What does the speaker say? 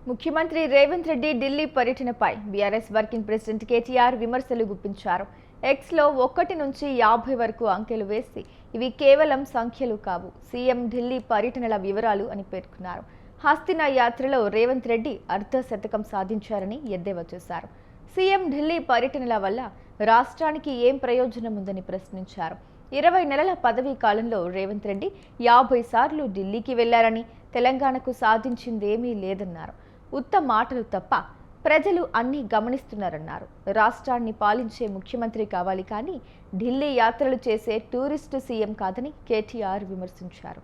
ముఖ్యమంత్రి రేవంత్ రెడ్డి ఢిల్లీ పర్యటనపై BRS working president KTR విమర్శలు గుప్పించారు. ఎక్స్లో 1 నుంచి 50 వరకు అంకెలు వేసి ఇవి కేవలం సంఖ్యలు కావు, సీఎం ఢిల్లీ పర్యటనల వివరాలు అని పేర్కొన్నారు. హస్తిన యాత్రలో రేవంత్ రెడ్డి అర్ధశతకం సాధించారని ఎద్దేవా చేశారు. సీఎం ఢిల్లీ పర్యటనల వల్ల రాష్ట్రానికి ఏం ప్రయోజనం ఉందని ప్రశ్నించారు. 20 నెలల పదవీ కాలంలో రేవంత్ రెడ్డి 50 సార్లు ఢిల్లీకి వెళ్లారని, తెలంగాణకు సాధించిందేమీ లేదన్నారు. ఉత్త మాటలు తప్ప ప్రజలు అన్నీ గమనిస్తున్నారన్నారు. రాష్ట్రాన్ని పాలించే ముఖ్యమంత్రి కావాలి కానీ ఢిల్లీ యాత్రలు చేసే టూరిస్టు సీఎం కాదని కేటీఆర్ విమర్శించారు.